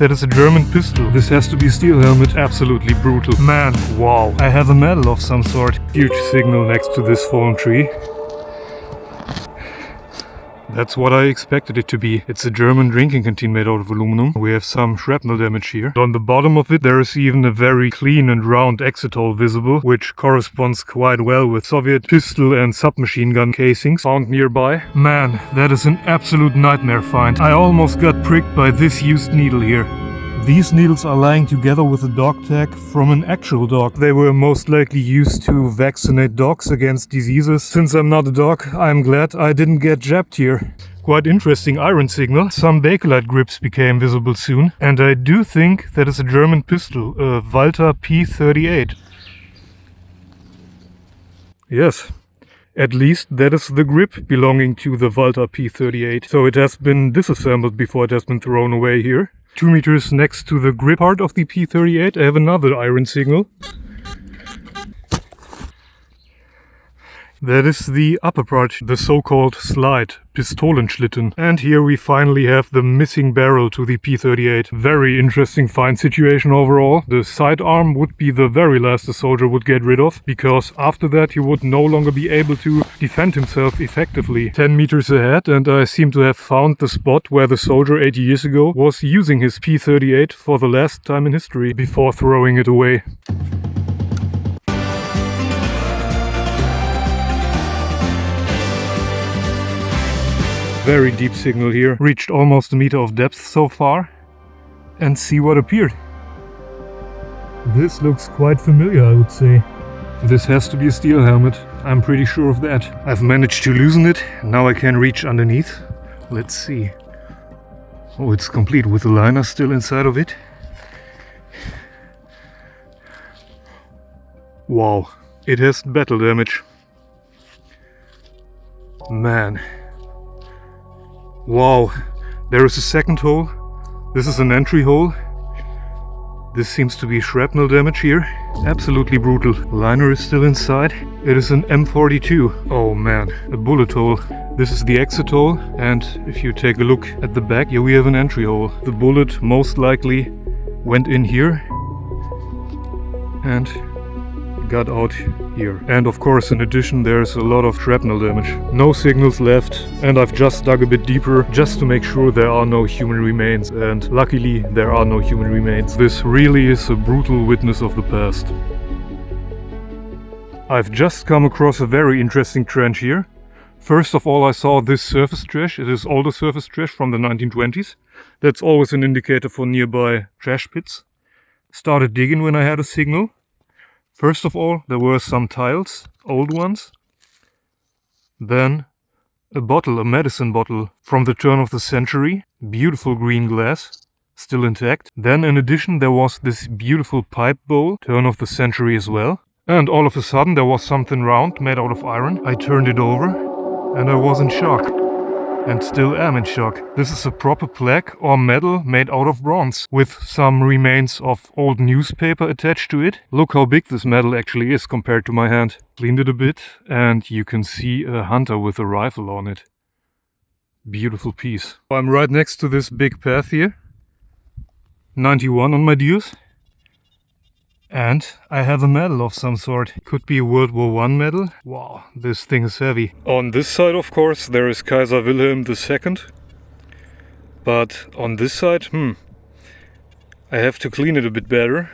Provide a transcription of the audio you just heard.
that is a German pistol. This has to be steel helmet. Absolutely brutal. Man, wow. I have a medal of some sort. Huge signal next to this fallen tree. That's what I expected it to be. It's a German drinking canteen made out of aluminum. We have some shrapnel damage here. On the bottom of it there is even a very clean and round exit hole visible, which corresponds quite well with Soviet pistol and submachine gun casings found nearby. Man, that is an absolute nightmare find. I almost got pricked by this used needle here. These needles are lying together with a dog tag from an actual dog. They were most likely used to vaccinate dogs against diseases. Since I'm not a dog, I'm glad I didn't get jabbed here. Quite interesting iron signal. Some Bakelite grips became visible soon. And I do think that is a German pistol, a Walther P38. Yes. At least that is the grip belonging to the Walther P38. So it has been disassembled before it has been thrown away here. 2 meters next to the grip part of the P38 I have another iron signal. That is the upper part, the so-called slide, Pistolenschlitten. And here we finally have the missing barrel to the P38. Very interesting find situation overall. The sidearm would be the very last the soldier would get rid of, because after that he would no longer be able to defend himself effectively. 10 meters ahead, and I seem to have found the spot where the soldier 80 years ago was using his P38 for the last time in history before throwing it away. Very deep signal here, reached almost a meter of depth so far, and see what appeared. This looks quite familiar, I would say. This has to be a steel helmet, I'm pretty sure of that. I've managed to loosen it, now I can reach underneath. Let's see. Oh, it's complete with the liner still inside of it. Wow, it has battle damage. Man. Wow, there is a second hole. This is an entry hole. This seems to be shrapnel damage here. Absolutely brutal. Liner is still inside. It is an M42. Oh man, a bullet hole. This is the exit hole, and if you take a look at the back, here we have an entry hole. The bullet most likely went in here and got out here. And of course, in addition, there's a lot of shrapnel damage. No signals left, and I've just dug a bit deeper just to make sure there are no human remains, and luckily there are no human remains. This really is a brutal witness of the past. I've just come across a very interesting trench here. First of all, I saw this surface trash. It is older surface trash from the 1920s. That's always an indicator for nearby trash pits. Started digging when I had a signal. First of all, there were some tiles, old ones. Then a bottle, a medicine bottle from the turn of the century. Beautiful green glass, still intact. Then in addition there was this beautiful pipe bowl, turn of the century as well. And all of a sudden there was something round, made out of iron. I turned it over and I was in shock. And still am in shock. This is a proper plaque or medal made out of bronze, with some remains of old newspaper attached to it. Look how big this medal actually is compared to my hand. Cleaned it a bit and you can see a hunter with a rifle on it. Beautiful piece. I'm right next to this big path here. 91 on my dues. And I have a medal of some sort. Could be a World War I medal. Wow, this thing is heavy. On this side, of course, there is Kaiser Wilhelm II. But on this side, I have to clean it a bit better.